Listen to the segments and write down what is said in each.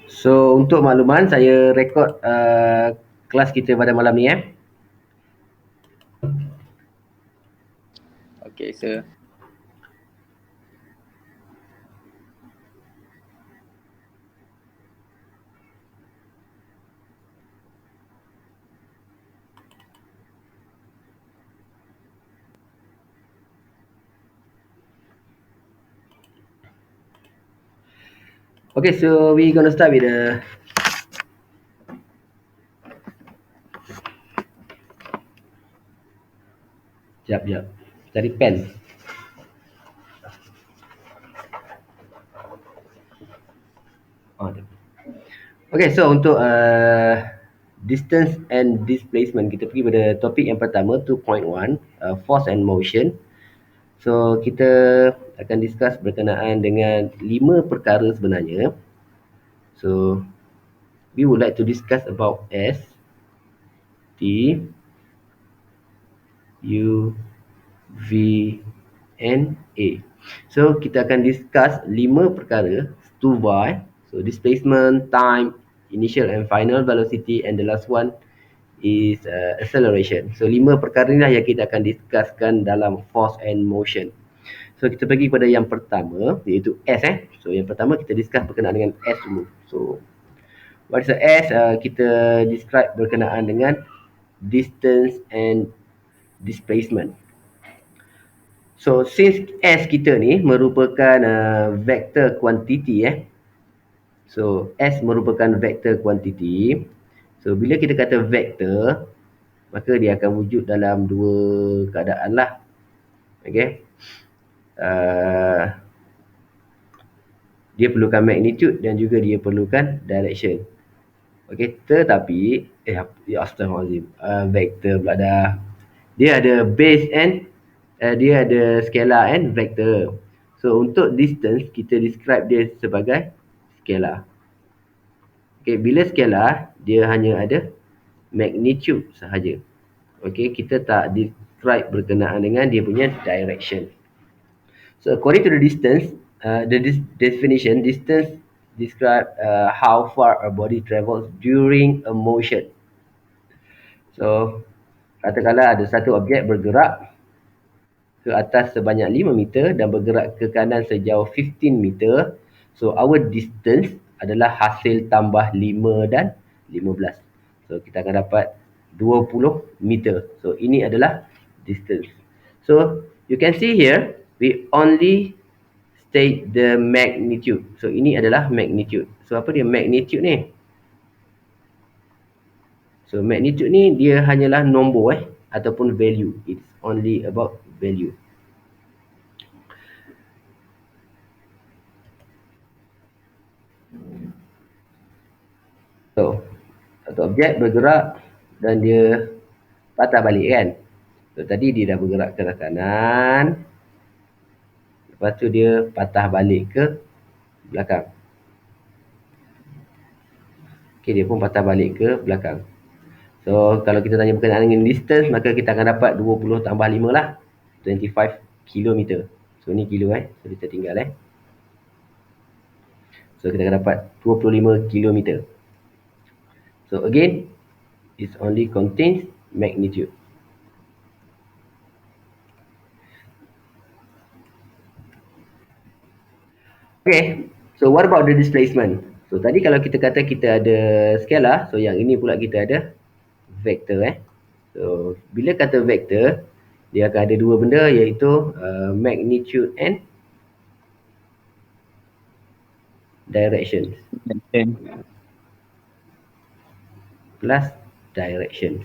So untuk makluman, saya rekod kelas kita pada malam ni. Okay, sir. Okay, so we gonna start with the Jap. Cari pen. Oh, ada. Okay, so untuk distance and displacement, kita pergi pada topik yang pertama, 2.1, force and motion. So kita akan discuss berkenaan dengan 5 perkara sebenarnya. So we would like to discuss about S, T, U, V, and A. So kita akan discuss 5 perkara, 2Y. So displacement, time, initial and final velocity, and the last one is acceleration. So 5 perkara inilah yang kita akan discusskan dalam force and motion. So kita pergi kepada yang pertama, iaitu S. So yang pertama kita discuss berkenaan dengan S dulu. So what is the S? Kita describe berkenaan dengan distance and displacement. So since S kita ni merupakan vector quantity. So S merupakan vector quantity. So bila kita kata vector, maka dia akan wujud dalam dua keadaan lah. Okay. Dia perlukan magnitude dan juga dia perlukan direction. Okay, tetapi astagfirullahaladzim, vector pula dah. Dia ada base and dia ada scalar and vector. So untuk distance kita describe dia sebagai scalar. Okay, bila scalar dia hanya ada magnitude sahaja. Okay, kita tak describe berkenaan dengan dia punya direction. So according to the distance, the definition, distance describe how far a body travels during a motion. So katakanlah ada satu objek bergerak ke atas sebanyak 5 meter dan bergerak ke kanan sejauh 15 meter. So our distance adalah hasil tambah 5 dan 15. So kita akan dapat 20 meter. So ini adalah distance. So you can see here we only state the magnitude. So ini adalah magnitude. So apa dia magnitude ni? So magnitude ni dia hanyalah nombor ataupun value. It's only about value. So satu objek bergerak dan dia patah balik kan. So tadi dia dah bergerak ke kanan. Lepas tu dia patah balik ke belakang. Okay, dia pun patah balik ke belakang. So kalau kita tanya berkenaan dengan distance, maka kita akan dapat 20 tambah 5 lah, 25 km. So ni kilo so kita tinggal So kita akan dapat 25 km. So again, it only contains magnitude. Okay, so what about the displacement? So tadi kalau kita kata kita ada scalar, so yang ini pula kita ada vector. So bila kata vector, dia akan ada dua benda, iaitu magnitude and directions. Plus directions.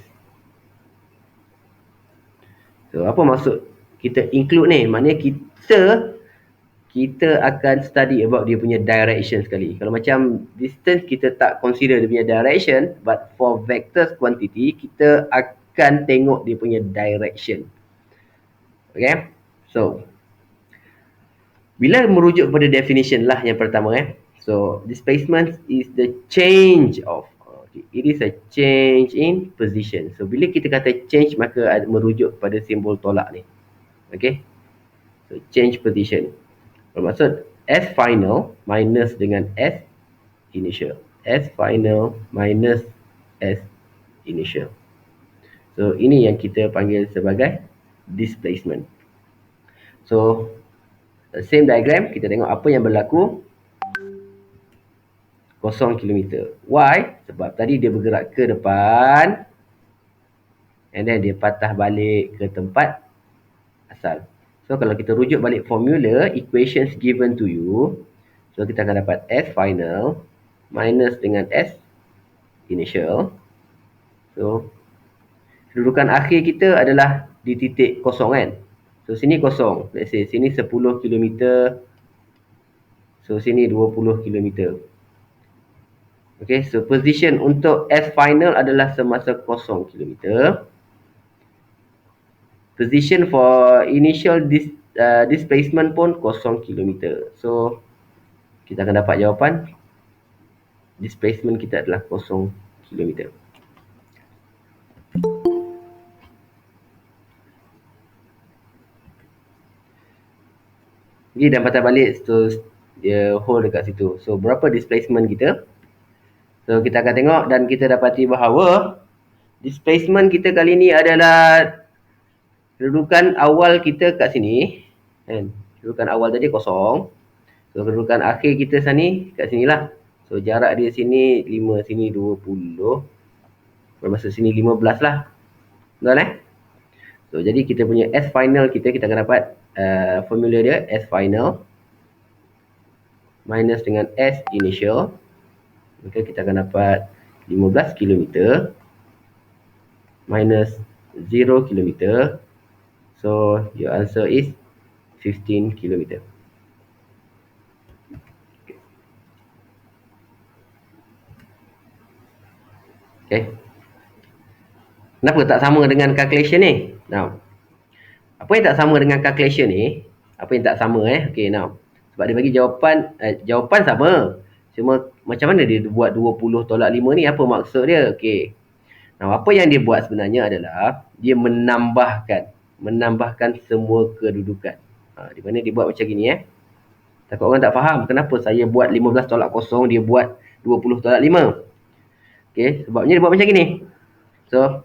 So apa maksud kita include ni? Maknanya kita akan study about dia punya direction sekali. Kalau macam distance, kita tak consider dia punya direction, but for vectors quantity, kita akan tengok dia punya direction. Okay, so bila merujuk kepada definition lah yang pertama so displacement is the change of, it is a change in position. So bila kita kata change, maka merujuk pada simbol tolak ni. Okay, so change position bermaksud S final minus dengan S initial. S final minus S initial. So ini yang kita panggil sebagai displacement. So same diagram, kita tengok apa yang berlaku. 0 km. Why? Sebab tadi dia bergerak ke depan and then dia patah balik ke tempat asal. So kalau kita rujuk balik formula equations given to you, so kita akan dapat S final minus dengan S initial. So kedudukan akhir kita adalah di titik kosong kan. So sini kosong. Let's say sini 10 km. So sini 20 km. Okay, so position untuk S final adalah semasa 0 km. Position for initial displacement pun 0 km. So kita akan dapat jawapan displacement kita adalah 0 km. Jadi dan patah balik, so dia hold dekat situ. So berapa displacement kita? So kita akan tengok dan kita dapati bahawa displacement kita kali ni adalah kedudukan awal kita kat sini. Kan? Kedudukan awal tadi kosong. So kedudukan akhir kita sini kat sinilah. So jarak dia sini 5, sini 20. Bermasa sini 15 lah. Betul So jadi kita punya S final kita akan dapat formula dia S final minus dengan S initial. Maka kita akan dapat 15 km minus 0 km. So your answer is 15 km. Okay. Kenapa tak sama dengan calculation ni? Now, apa yang tak sama dengan calculation ni? Apa yang tak sama Okay, now. Sebab dia bagi jawapan sama. Cuma macam mana dia buat 20 tolak 5 ni? Apa maksud dia? Okay. Now, apa yang dia buat sebenarnya adalah dia menambahkan semua kedudukan. Di mana dia buat macam gini Takut orang tak faham kenapa saya buat 15 tolak 0, dia buat 20 tolak 5. Okay, sebabnya dia buat macam gini. So,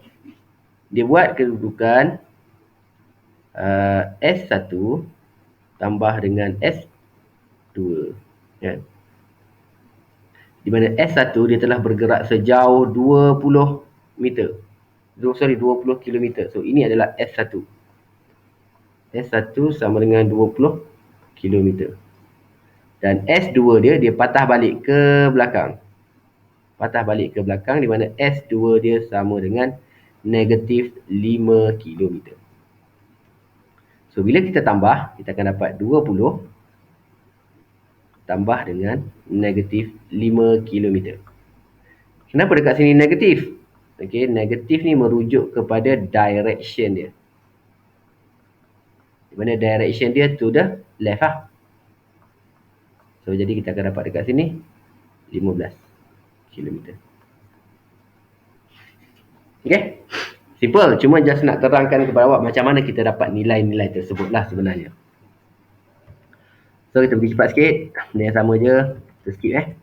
dia buat kedudukan S1 tambah dengan S2. Kan? Di mana S1 dia telah bergerak sejauh 20 meter. 20 km. So ini adalah S1. S1 sama dengan 20 km. Dan S2 dia patah balik ke belakang. Patah balik ke belakang di mana S2 dia sama dengan negatif 5 km. So bila kita tambah, kita akan dapat 20 tambah dengan negatif 5 km. Kenapa dekat sini negatif? Okay, negatif ni merujuk kepada direction dia. Di mana direction dia to the left So jadi kita akan dapat dekat sini 15 km. Okay, simple. Cuma just nak terangkan kepada awak macam mana kita dapat nilai-nilai tersebut lah sebenarnya. So kita pergi cepat sikit. Benda yang sama je. Kita skip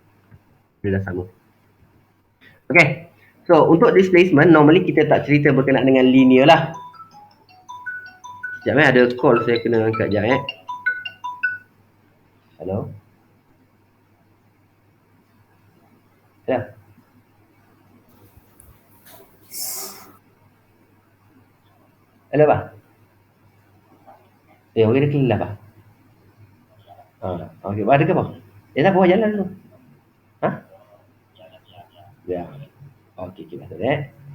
Dia dah sama. Okay. So untuk displacement normally kita tak cerita berkenaan dengan linear lah. Sekejap ada call saya kena angkat sekejap Hello. Ya. Hello ba? Okey dia kelas ba? Okey, ada ke apa? Ya tak bawa jalan dulu. Ya. Okey, kita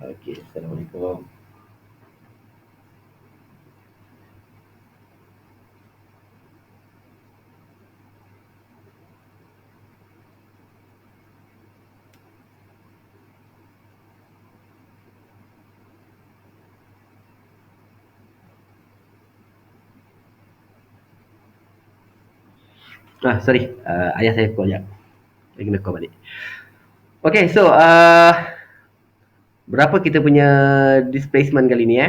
Okey, Assalamualaikum. Sorry. Ayah saya call sekejap. Saya kena call balik. Okay, so berapa kita punya displacement kali ni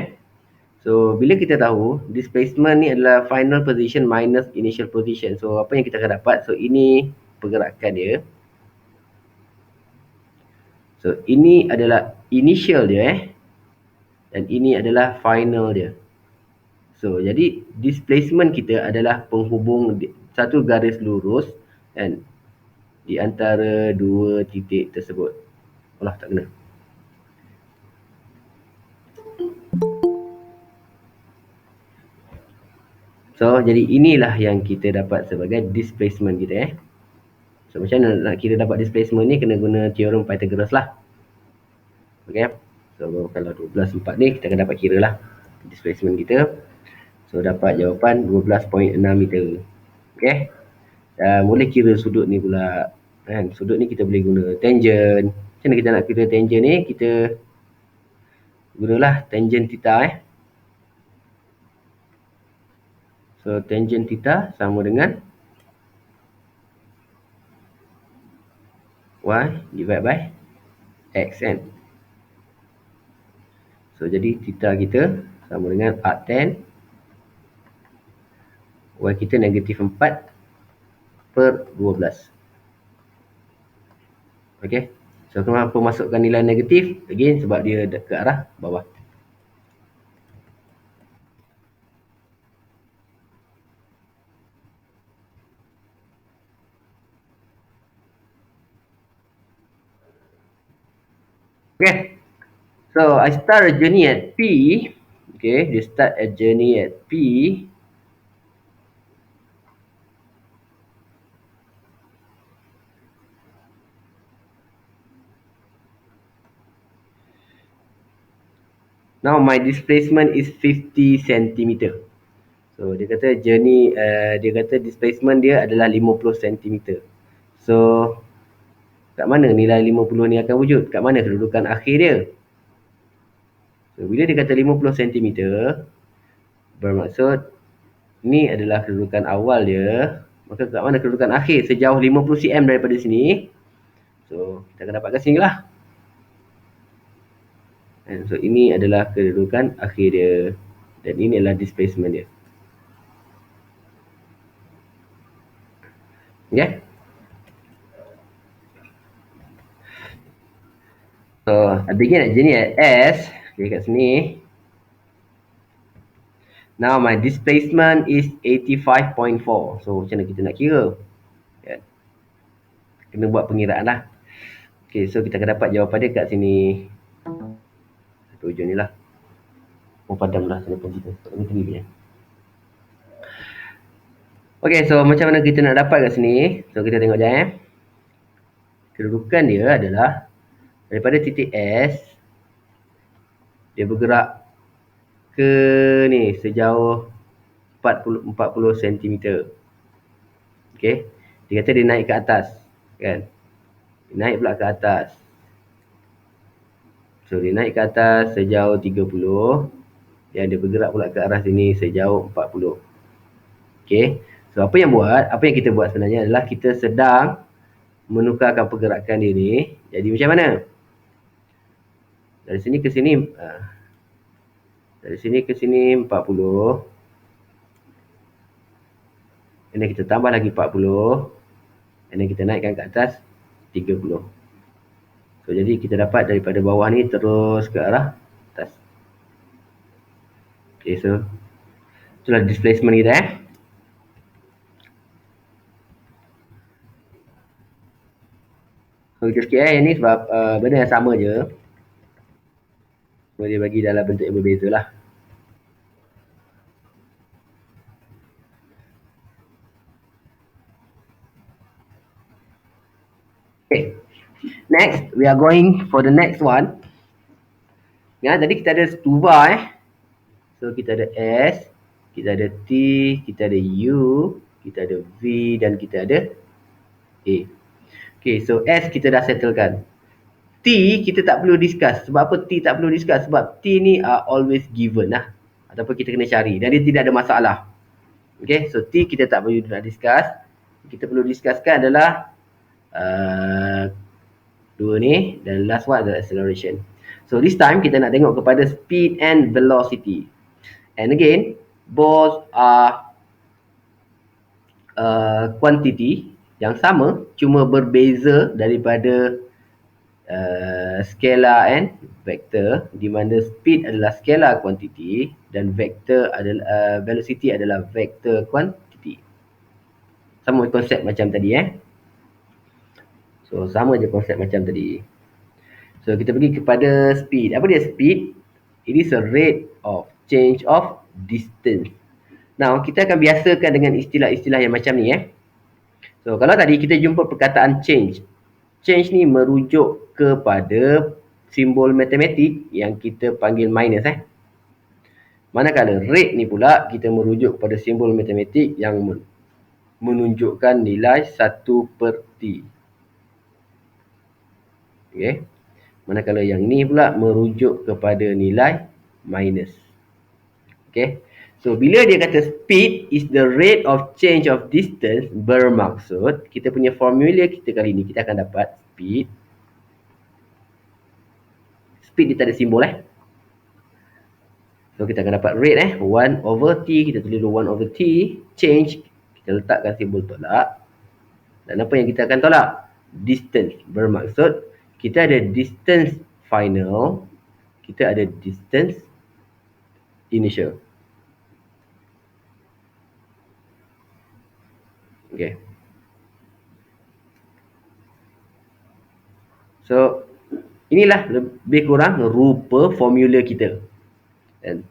So, bila kita tahu displacement ni adalah final position minus initial position. So, apa yang kita akan dapat? So, ini pergerakan dia. So ini adalah initial dia dan ini adalah final dia. So jadi displacement kita adalah penghubung satu garis lurus kan di antara dua titik tersebut. Alah, tak kena. So jadi inilah yang kita dapat sebagai displacement kita. So macam mana nak kira dapat displacement ni, kena guna teorem Pythagoras lah. Okay. So kalau 12/4 ni kita akan dapat kira lah displacement kita. So dapat jawapan 12.6 meter. Okay. Dan boleh kira sudut ni pula kan. Sudut ni kita boleh guna tangent. Macam mana kita nak kira tangent ni? Kita gunalah tangent theta. So tangent theta sama dengan y divided by x kan. So jadi theta kita sama dengan arc tan y kita negatif 4/12. Okay. So kenapa masukkan nilai negatif? Again sebab dia ke arah bawah. Okay. So I start a journey at P. Okay, they start a journey at P. Now my displacement is 50 cm. So dia kata journey, dia kata displacement dia adalah 50 cm. So kat mana nilai 50 ni akan wujud? Kat mana kedudukan akhir dia? So bila dia kata 50 cm, bermaksud ni adalah kedudukan awal dia. Maka kat mana kedudukan akhir? Sejauh 50 cm daripada sini. So kita akan dapatkan sini lah. So ini adalah kedudukan akhir dia. Dan ini adalah displacement dia. Okay. So I begin at journey at S. Okay, kat sini. Now my displacement is 85.4. So macam mana kita nak kira? Yeah. Kena buat pengiraan lah. Okay, so kita akan dapat jawapan dia kat sini. Satu hujung ni lah. Oh, padam lah saya pun cerita. Ini tinggi punya. Okay, so macam mana kita nak dapat kat sini? So kita tengok je. Kedudukan dia adalah daripada titik S, dia bergerak ke ni sejauh 40 cm. Okay. Dia kata dia naik ke atas kan. Dia naik pula ke atas. So dia naik ke atas sejauh 30 dan dia bergerak pula ke arah sini sejauh 40. Okay. So apa yang kita buat sebenarnya adalah kita sedang menukarkan pergerakan dia ni. Jadi macam mana? Dari sini ke sini dari sini ke sini 40. Dan kita tambah lagi 40. Dan kita naikkan ke atas 30. So jadi kita dapat daripada bawah ni terus ke arah atas. Okay, so itulah displacement kita So kita sikit ini sebab benda yang sama je. Dia bagi dalam bentuk yang berbeza lah. Okay. Next, we are going for the next one. Ya, tadi kita ada stuba So kita ada S, kita ada T, kita ada U, kita ada V dan kita ada A. Okay, so S kita dah settlekan. T kita tak perlu discuss. Sebab apa T tak perlu discuss? Sebab T ni are always given lah. Ataupun kita kena cari. Dan dia tidak ada masalah. Okay, so T kita tak perlu nak discuss. Kita perlu discusskan adalah dua ni. Dan last one adalah acceleration. So this time kita nak tengok kepada speed and velocity. And again, both are quantity yang sama. Cuma berbeza daripada scalar and vector, di mana speed adalah scalar quantity dan vector adalah velocity adalah vector quantity. Sama konsep macam tadi So sama je konsep macam tadi. So kita pergi kepada speed. Apa dia speed? It is a rate of change of distance. Now kita akan biasakan dengan istilah-istilah yang macam ni So kalau tadi kita jumpa perkataan change. Change ni merujuk kepada simbol matematik yang kita panggil minus Manakala rate ni pula kita merujuk kepada simbol matematik yang menunjukkan nilai 1/T. Okay. Manakala yang ni pula merujuk kepada nilai minus. Okay. So bila dia kata speed is the rate of change of distance, bermaksud kita punya formula kita kali ni kita akan dapat speed. Speed dia tak ada simbol So kita akan dapat rate 1/T, kita tulis 1/T, change, kita letakkan simbol tolak. Dan apa yang kita akan tolak? Distance. Bermaksud kita ada distance final, kita ada distance initial. Okay. So inilah lebih kurang rupa formula kita. Dan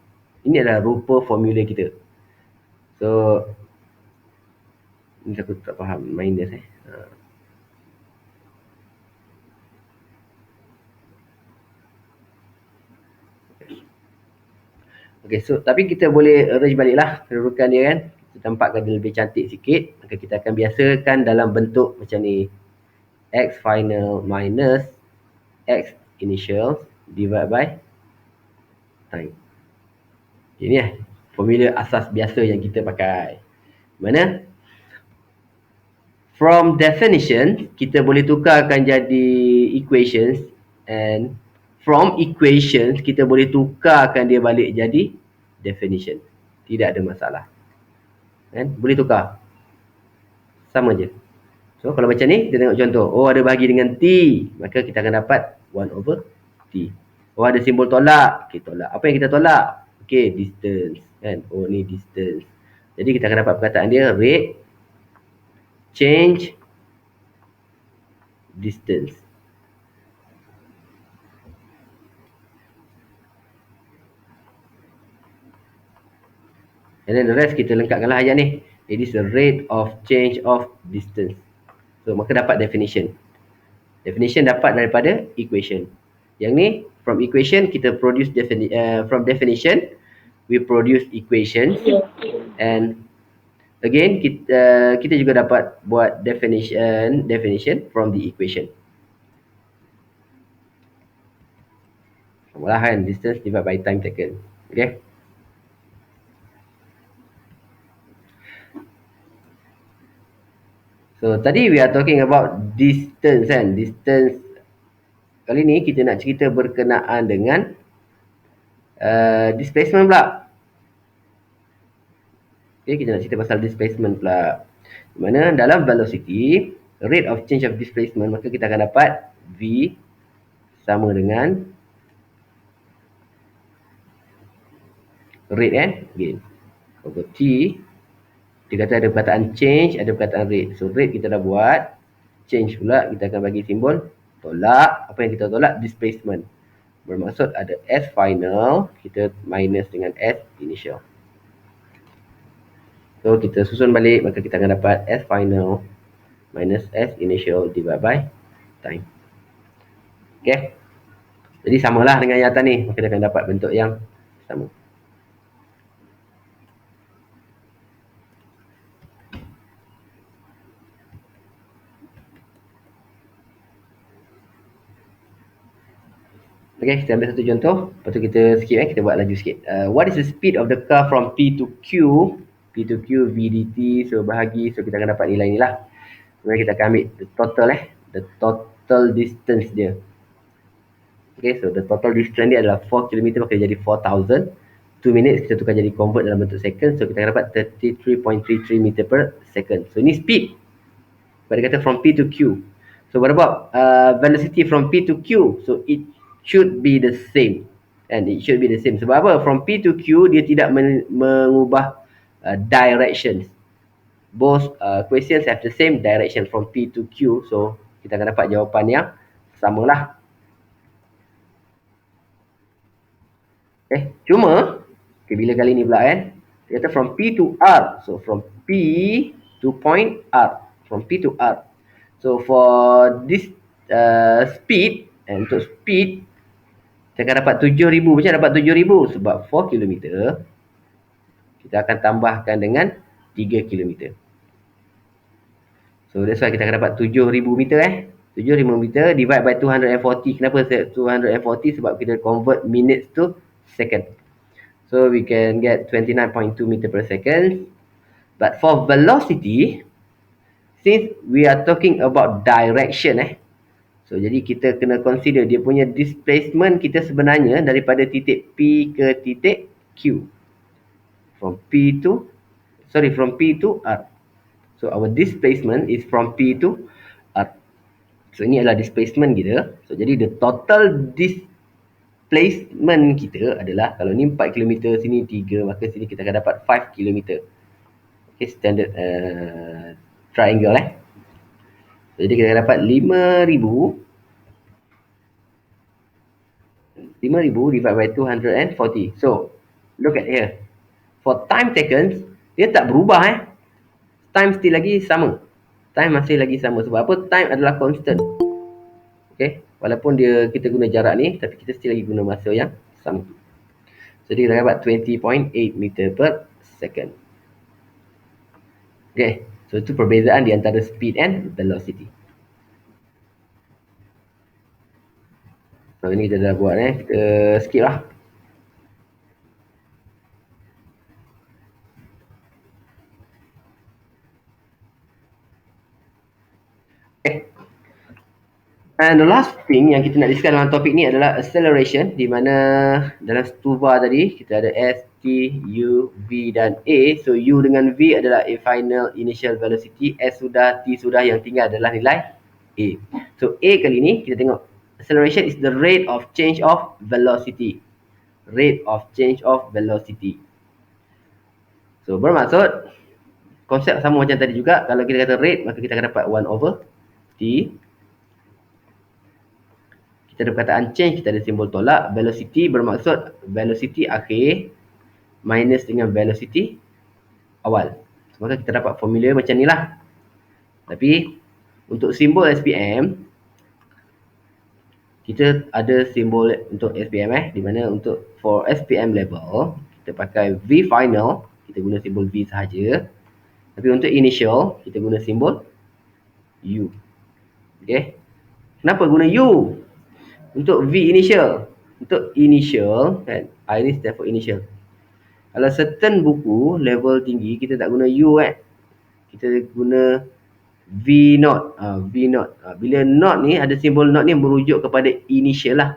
ini adalah rupa formula kita. So ini aku tak faham minus Okay, so tapi kita boleh arrange baliklah kedudukan dia Kita tampakkan dia lebih cantik sikit. Maka kita akan biasakan dalam bentuk macam ni. X final minus X initial divide by time. Ini formula asas biasa yang kita pakai. Mana? From definition, kita boleh tukarkan jadi equations, and from equations, kita boleh tukarkan dia balik jadi definition. Tidak ada masalah. Boleh tukar. Sama je. So, kalau macam ni, kita tengok contoh. Oh, ada bahagi dengan T. Maka kita akan dapat 1/T. Oh, ada simbol tolak. Okay, tolak. Apa yang kita tolak? Okay, distance. Oh, ni distance. Jadi, kita akan dapat perkataan dia, rate change distance. And then the rest kita lengkapkanlah ayat ni. It is the rate of change of distance. So, maka dapat definition. Definition dapat daripada equation. Yang ni, from equation, kita produce from definition, we produce equation. And again, kita juga dapat buat definition from the equation. Samalah distance divided by time taken. Okay. So tadi we are talking about distance Distance kali ni kita nak cerita berkenaan dengan displacement pula. Okay, kita nak cerita pasal displacement pula. Di mana dalam velocity, rate of change of displacement, maka kita akan dapat V sama dengan rate again over T. Dia kata ada perkataan change, ada perkataan rate. So rate kita dah buat. Change pula kita akan bagi simbol tolak. Apa yang kita tolak? Displacement. Bermaksud ada S final, kita minus dengan S initial. So kita susun balik, maka kita akan dapat S final minus S initial divided by time. Okay. Jadi samalah dengan yang atas ni. Maka kita akan dapat bentuk yang sama. Okay, kita ambil satu contoh. Lepas tu kita skip kita buat laju sikit. What is the speed of the car from P to Q? P to Q, V dt. So bahagi, so kita akan dapat nilai ni lah. Kemudian kita akan ambil the total the total distance dia. Okay, so the total distance dia adalah 4 km, maka jadi 4,000. 2 minutes kita tukar jadi convert dalam bentuk second. So kita akan dapat 33.33 meter per second. So ni speed. Pada kata from P to Q. So what about velocity from P to Q? So it should be the same. And it should be the same. Sebab apa? From P to Q, dia tidak mengubah directions. Both questions have the same direction from P to Q. So kita akan dapat jawapan yang samalah. Cuma bila kali ni pula kan, dia kata from P to R. So from P to point R. From P to R. So for this speed, untuk speed kita akan dapat 7,000. Macam dapat 7,000? Sebab 4 km kita akan tambahkan dengan 3 km. So that's why kita akan dapat 7,000 meter 7,000 meter divide by 240. Kenapa 240? Sebab kita convert minutes to second. So we can get 29.2 meter per second. But for velocity, since we are talking about direction so jadi kita kena consider dia punya displacement kita sebenarnya daripada titik P ke titik Q. From P to R. So our displacement is from P to R. So ini adalah displacement kita. So jadi the total displacement kita adalah, kalau ni 4 km, sini 3, maka sini kita akan dapat 5 km. Okay, standard triangle So, jadi kita akan dapat 5,000 divided by 240. So look at here. For time taken, dia tak berubah Time still lagi sama. Time masih lagi sama. Sebab apa? Time adalah constant. Okay. Walaupun kita guna jarak ni, tapi kita still lagi guna masa yang sama. Jadi kita dapat 20.8 meter per second. Okay. So itu perbezaan di antara speed and velocity. So ini kita dah buat kita skip lah. And the last thing yang kita nak discuss dalam topik ni adalah acceleration, di mana dalam stuva tadi kita ada S, T, U, V dan A. So U dengan V adalah a final initial velocity, S sudah, T sudah, yang tinggal adalah nilai A. So A kali ni kita tengok acceleration is the rate of change of velocity. Rate of change of velocity. So bermaksud konsep sama macam tadi juga. Kalau kita kata rate, maka kita akan dapat 1 over T. Kita ada perkataan change, kita ada simbol tolak. Velocity bermaksud velocity akhir minus dengan velocity awal. So, maka kita dapat formula macam ni lah. Tapi untuk simbol SPM, kita ada simbol untuk SPM di mana untuk for SPM level kita pakai V final, kita guna simbol V sahaja. Tapi untuk initial kita guna simbol U. Okay. Kenapa guna U? Untuk V initial. Untuk initial kan, I ni stand for initial. Kalau certain buku level tinggi kita tak guna U kita guna V naught. V naught. Bila naught ni ada simbol naught ni merujuk kepada initial lah.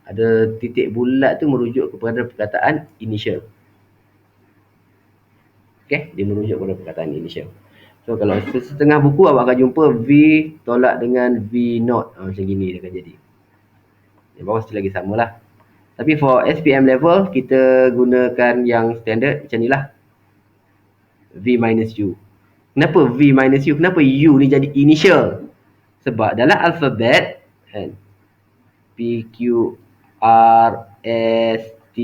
Ada titik bulat tu merujuk kepada perkataan initial. Okay, dia merujuk kepada perkataan initial. So kalau setengah buku awak akan jumpa V tolak dengan V naught. Macam gini dia akan jadi. Yang bawah still lagi sama lah. Tapi for SPM level kita gunakan yang standard macam ni lah. V minus U. Kenapa V minus U? Kenapa U ni jadi initial? Sebab dalam alfabet P, Q, R, S, T,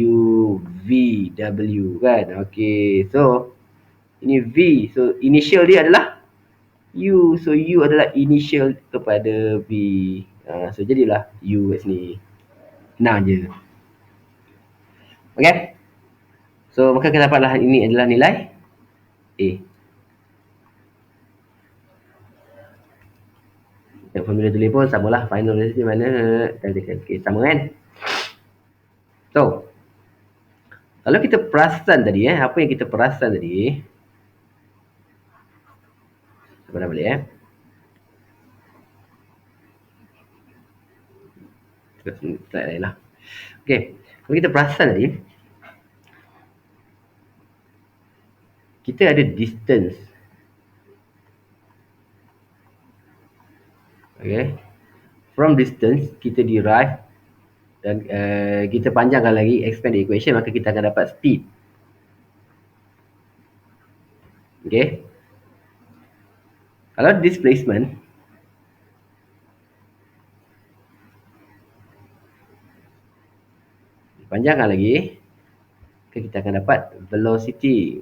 U, V, W kan. Okay, so ini V. So initial dia adalah U. So U adalah initial kepada V. So jadilah U kat sini. Senang je. Okay. So maka kita dapatlah ini adalah nilai A. Formula tulis pun samalah. Final velocity mana? Okay, sama kan? So kalau kita perasan tadi apa yang kita perasan tadi, apa dah balik slide lain lah. Okay, kalau kita perasan tadi, kita ada distance. Okay. From distance, kita derive dan kita panjangkan lagi, expand the equation, maka kita akan dapat speed. Okay. Kalau displacement, panjangkan lagi, kita akan dapat velocity.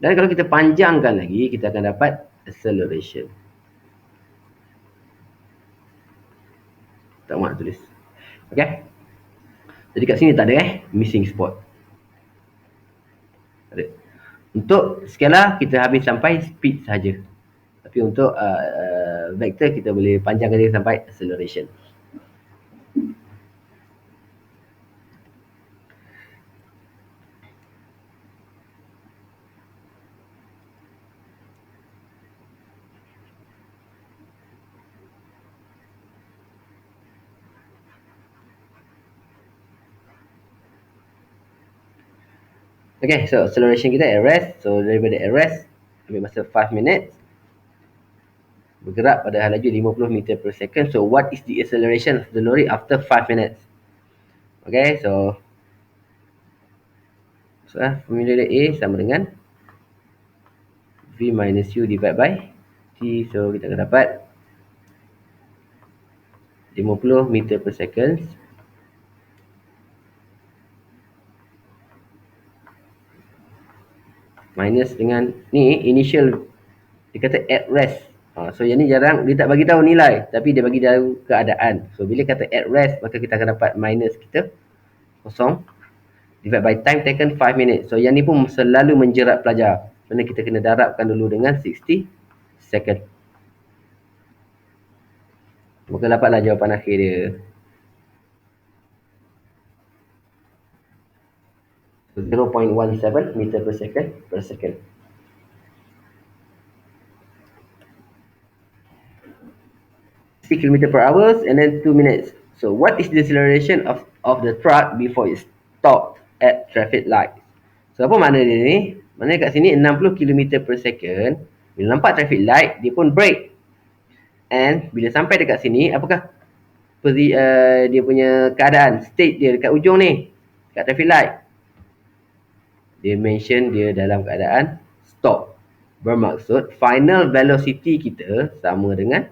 Dan kalau kita panjangkan lagi, kita akan dapat acceleration. Tak mahu tulis. Okay. Jadi kat sini tak ada missing spot. Ada. Untuk scalar kita habis sampai speed saja. Tapi untuk vector kita boleh panjangkan dia sampai acceleration. Okay, so acceleration kita at rest. So daripada at rest, ambil masa 5 minutes. Bergerak pada laju 50 meter per second. So what is the acceleration of the lorry after 5 minutes? Okay, so formula A sama dengan V minus U divided by T. So kita akan dapat 50 meter per second minus dengan ni initial, dia kata at rest. So yang ni jarang, dia tak bagi tahu nilai, tapi dia bagi tahu keadaan. So bila kata at rest, maka kita akan dapat minus kita kosong divide by time taken 5 minutes. So yang ni pun selalu menjerat pelajar, kerana kita kena darabkan dulu dengan 60 second. Maka dapatlah jawapan akhir dia. So 0.17 meter per second. Km per hour and then 2 minutes. So what is the acceleration of the truck before it stopped at traffic light? So apa makna dia ni? Maknanya kat sini 60 km per second. Bila nampak traffic light, dia pun brake. And bila sampai dekat sini, apakah dia punya keadaan, state dia dekat ujung ni, dekat traffic light? Dia mention dia dalam keadaan stop. Bermaksud final velocity kita sama dengan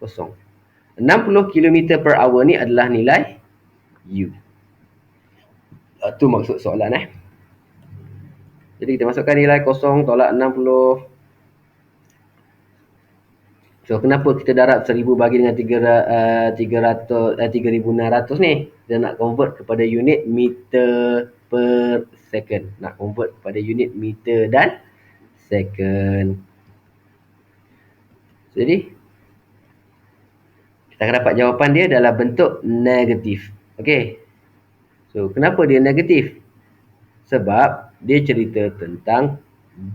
kosong. 60 km per hour ni adalah nilai U. Itu maksud soalan Jadi kita masukkan nilai kosong tolak 60. So kenapa kita darab 1000 bagi dengan 3600 ni? Kita nak convert kepada unit meter per second. Nak convert kepada unit meter dan second. Jadi kita akan dapat jawapan dia dalam bentuk negatif. Okay. So kenapa dia negatif? Sebab dia cerita tentang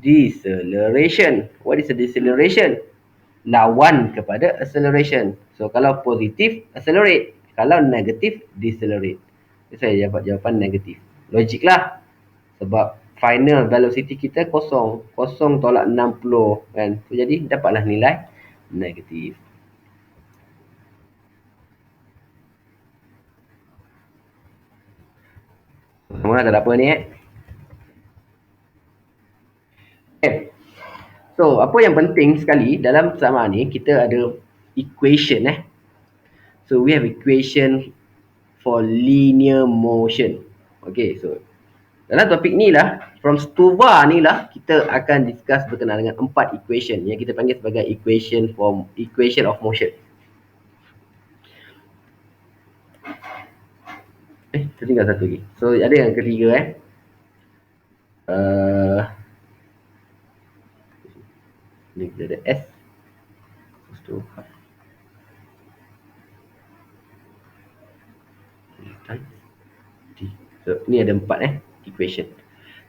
deceleration. What is a deceleration? Lawan kepada acceleration. So kalau positif, accelerate. Kalau negatif, decelerate. Jadi saya dapat jawapan negatif. Logik lah. Sebab final velocity kita kosong. Kosong tolak 60 kan. So, jadi dapatlah nilai negatif. Semua tak ada apa ni Okay. So, apa yang penting sekali dalam persamaan ni, kita ada equation So, we have equation for linear motion. Okay, so dalam topik ni lah, from Stuva ni lah, kita akan discuss berkenaan dengan 4 equation yang kita panggil sebagai equation of motion. Tertinggal satu lagi. So, ada yang ketiga ni kita ada S. So, ni ada 4 equation.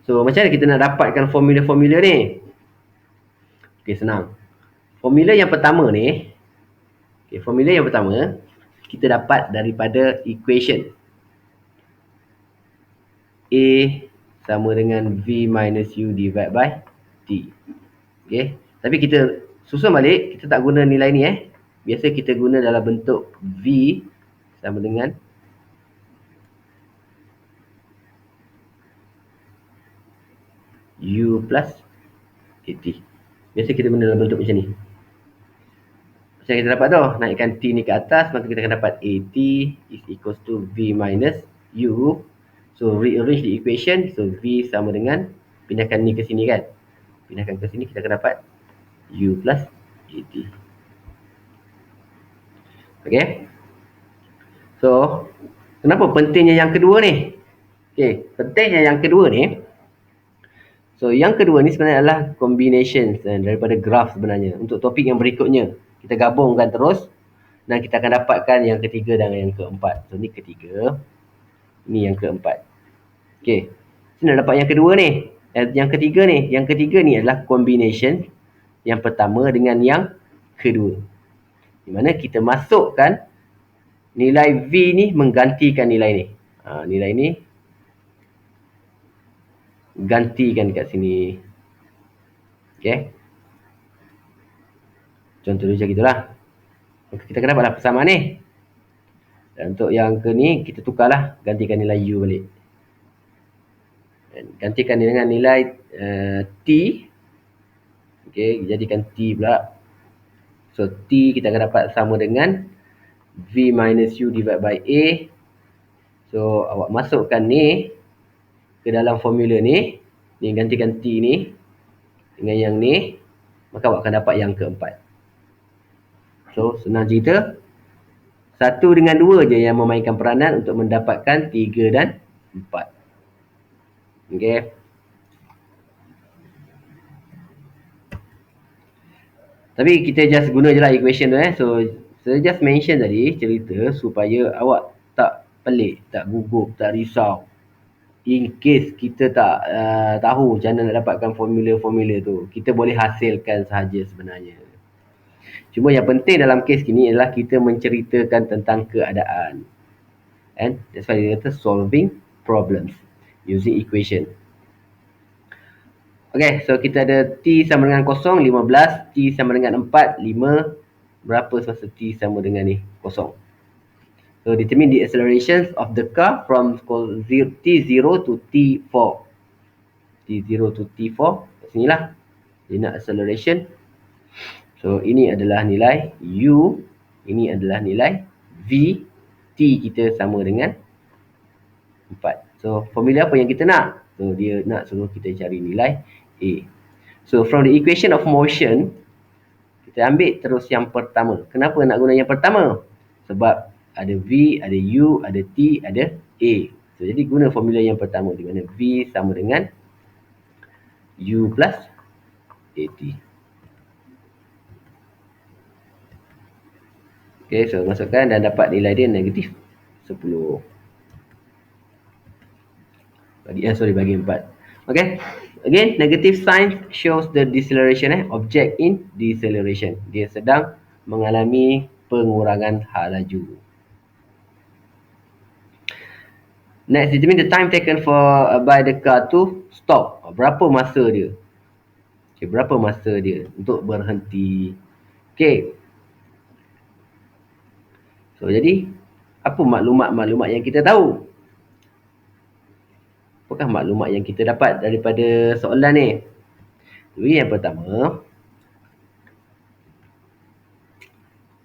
So, macam mana kita nak dapatkan formula-formula ni? Okay, senang. Formula yang pertama ni, kita dapat daripada equation A sama dengan V minus U divided by T. Okay. Tapi kita Susun balik, kita tak guna nilai ni Biasa kita guna dalam bentuk V sama dengan U plus 80. Biasa kita guna dalam bentuk macam ni. Macam kita dapat tu, naikkan T ni ke atas, maka kita akan dapat AT is equals to V minus U. So rearrange the equation, so V sama dengan, pindahkan ni ke sini kan. Pindahkan ke sini, kita akan dapat U plus AT. Okay. So, kenapa pentingnya yang kedua ni? Okay, pentingnya yang kedua ni. So, yang kedua ni sebenarnya adalah combinations daripada graph sebenarnya. Untuk topik yang berikutnya, kita gabungkan terus dan kita akan dapatkan yang ketiga dan yang keempat. So, ni ketiga. Ni yang keempat. Okay. Sini dapat yang kedua ni. Yang ketiga ni. Yang ketiga ni adalah combination yang pertama dengan yang kedua. Di mana kita masukkan nilai V ni menggantikan nilai ni. Nilai ni gantikan dekat sini. Okay. Contoh macam itulah. Kita akan dapatlah persamaan ni. Dan untuk yang ke ni, kita tukarlah. Gantikan nilai U balik. Dan gantikan dengan nilai T. Okay, jadikan T pula. So, T kita akan dapat sama dengan V minus U divided by A. So, awak masukkan ni ke dalam formula ni. Ni gantikan T ni dengan yang ni. Maka awak akan dapat yang keempat. So, senang cerita. 1 dengan 2 je yang memainkan peranan untuk mendapatkan 3 dan 4. Okay. Tapi kita just guna je lah equation tu So, saya just mention tadi cerita supaya awak tak pelik, tak gugup, tak risau. In case kita tak tahu macam mana nak dapatkan formula-formula tu. Kita boleh hasilkan sahaja sebenarnya. Cuma yang penting dalam kes ini adalah kita menceritakan tentang keadaan. And that's why dia kata solving problems using equation. Okay, so kita ada T sama dengan 0, 15. T sama dengan 4, 5. Berapa semasa T sama dengan ni? 0. So, determine the accelerations of the car from T0 to T4. T0 to T4. Kat sinilah. Dia nak acceleration. So, ini adalah nilai U. Ini adalah nilai V. T kita sama dengan 4. So, formula apa yang kita nak? So, dia nak suruh kita cari nilai A. So, from the equation of motion, kita ambil terus yang pertama. Kenapa nak guna yang pertama? Sebab ada V, ada U, ada T, ada A. So, jadi guna formula yang pertama. Di mana V sama dengan U plus AT. Okay, so masukkan dan dapat nilai dia negatif 10. Bagi 4. Okay. Again, negative sign shows the deceleration. Object in deceleration. Dia sedang mengalami pengurangan hal laju. Next, determine the time taken by the car to stop. Berapa masa dia? Okay, berapa masa dia untuk berhenti? Okay. So, jadi, apa maklumat-maklumat yang kita tahu? Apakah maklumat yang kita dapat daripada soalan ni? Jadi, yang pertama,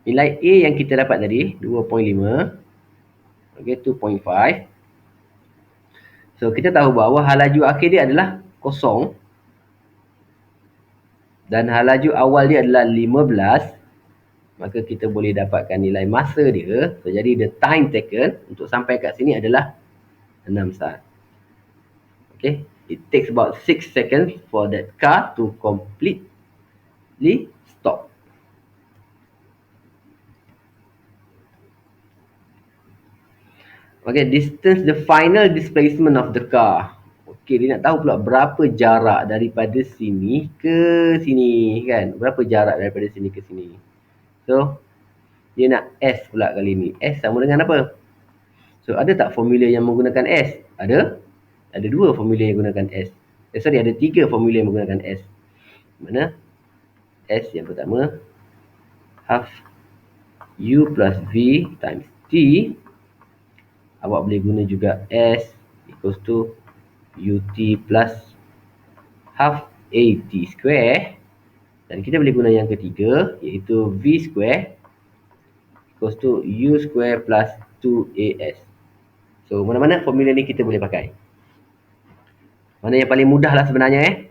nilai A yang kita dapat tadi, 2.5. Okay, 2.5. So, kita tahu bahawa hal laju akhir dia adalah 0. Dan hal laju awal dia adalah 15. Maka kita boleh dapatkan nilai masa dia. So, jadi the time taken untuk sampai kat sini adalah 6 saat. Okay. It takes about 6 seconds for that car to completely stop. Okay. Distance the final displacement of the car. Okay. Dia nak tahu pula berapa jarak daripada sini ke sini. Kan? Berapa jarak daripada sini ke sini. So, dia nak S pula kali ni. S sama dengan apa? So, ada tak formula yang menggunakan S? Ada. Ada 2 formula yang menggunakan S. Sorry, ada 3 formula yang menggunakan S. Mana? S yang pertama half U plus V times T. Awak boleh guna juga S equals to UT plus half AT square. Dan kita boleh guna yang ketiga, iaitu V square equals to U square plus 2AS. So, mana-mana formula ni kita boleh pakai. Mana yang paling mudah lah sebenarnya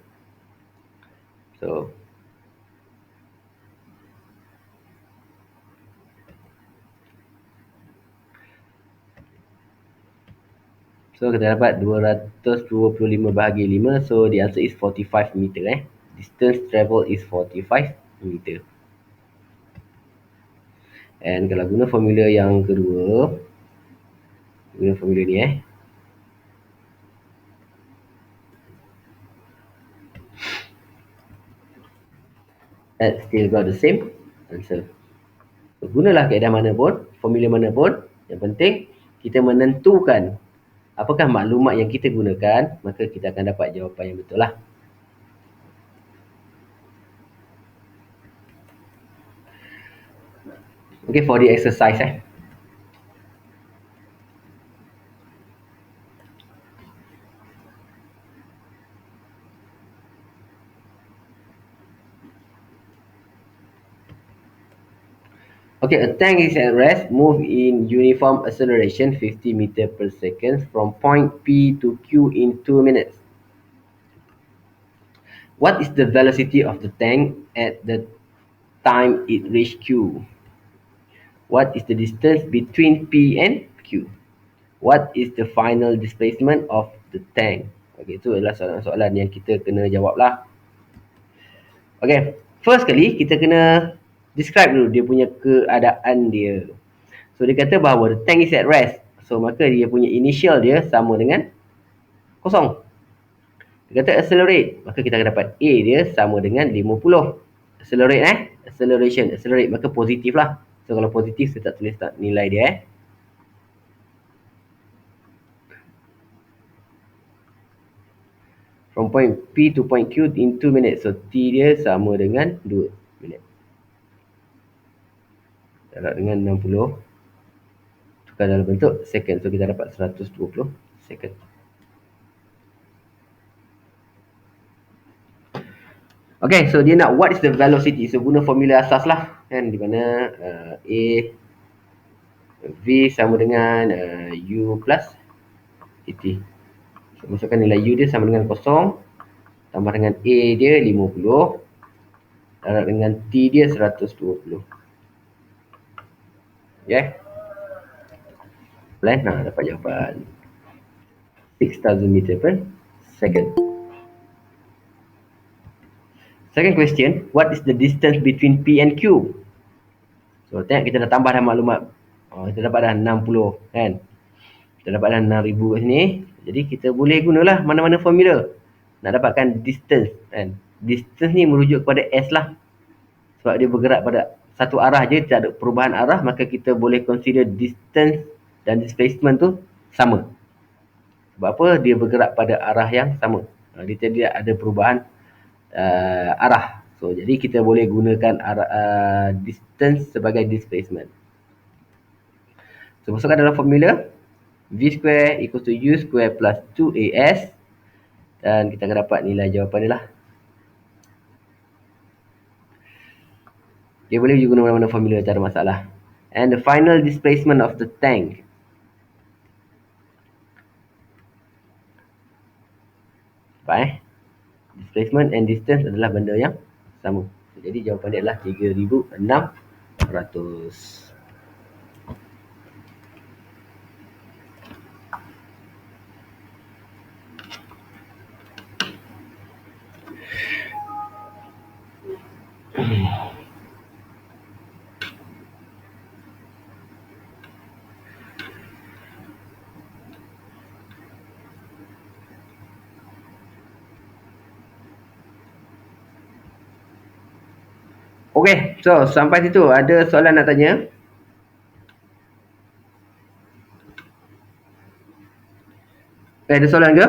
So, So, kita dapat 225 bahagi 5. So, the answer is 45 meter Distance travel is 45 meter. And kalau guna formula yang kedua, guna formula ni that still got the same answer. So, gunalah kaedah mana pun, formula mana pun. Yang penting, kita menentukan apakah maklumat yang kita gunakan, maka kita akan dapat jawapan yang betul lah. Okay, for the exercise Okay, a tank is at rest, move in uniform acceleration 50 meter per second from point P to Q in 2 minutes. What is the velocity of the tank at the time it reached Q? What is the distance between P and Q? What is the final displacement of the tank? Okay, itu adalah soalan-soalan yang kita kena jawab lah. Okay, first kali kita kena describe dulu dia punya keadaan dia. So, dia kata bahawa the tank is at rest. So, maka dia punya initial dia sama dengan kosong. Dia kata accelerate. Maka kita akan dapat A dia sama dengan 50. Accelerate Acceleration. Accelerate. Maka positif lah. So, kalau positif, saya tak tulis tak nilai dia From point P to point Q in 2 minutes. So, T dia sama dengan 2 minit. Darab dengan 60. Tukar dalam bentuk second. So, kita dapat 120 second. Okay, so dia nak what is the velocity. So, guna formula asas lah. Kan, di mana A V sama dengan U plus AT. So, masukkan nilai U dia sama dengan kosong. Tambah dengan A dia 50. Darab dengan T dia 120. Okay. Plan, dapat jawapan 6,000 meter per second. Second question, what is the distance between P and Q? So, tengok kita dah tambah dah maklumat. Kita dapat dah 60 kan. Kita dapat dah 6,000 kat sini. Jadi, kita boleh gunalah mana-mana formula. Nak dapatkan distance kan. Distance ni merujuk kepada S lah. Sebab dia bergerak pada satu arah je, tak ada perubahan arah, maka kita boleh consider distance dan displacement tu sama. Sebab apa? Dia bergerak pada arah yang sama. Dia tidak ada perubahan arah. So, jadi kita boleh gunakan distance sebagai displacement. So, masukkan dalam formula V square equals to U square plus 2AS. Dan kita akan dapat nilai jawapan dia lah. Dia boleh juga guna mana-mana formula, tak ada masalah. And the final displacement of the tank. Apa Displacement and distance adalah benda yang sama. Jadi jawapan dia adalah 3,600. Okay, so sampai situ ada soalan nak tanya? Ada soalan ke?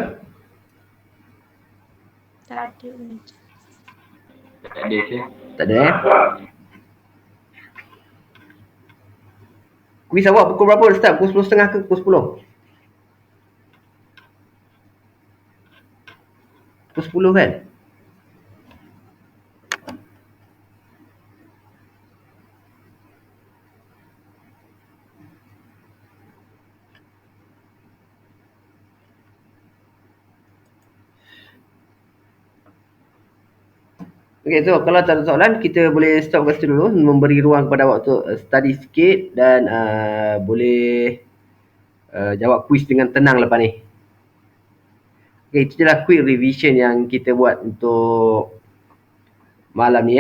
Tak ada. Tak ada, Syekh. Tak ada Kuis awak pukul berapa start? Pukul 10.30 ke pukul 10? Pukul 10 kan? Okay, so kalau tak ada soalan, kita boleh stop kat situ dulu, memberi ruang kepada awak untuk study sikit dan boleh jawab kuis dengan tenang lepas ni. Okay, itu je lah quick revision yang kita buat untuk malam ni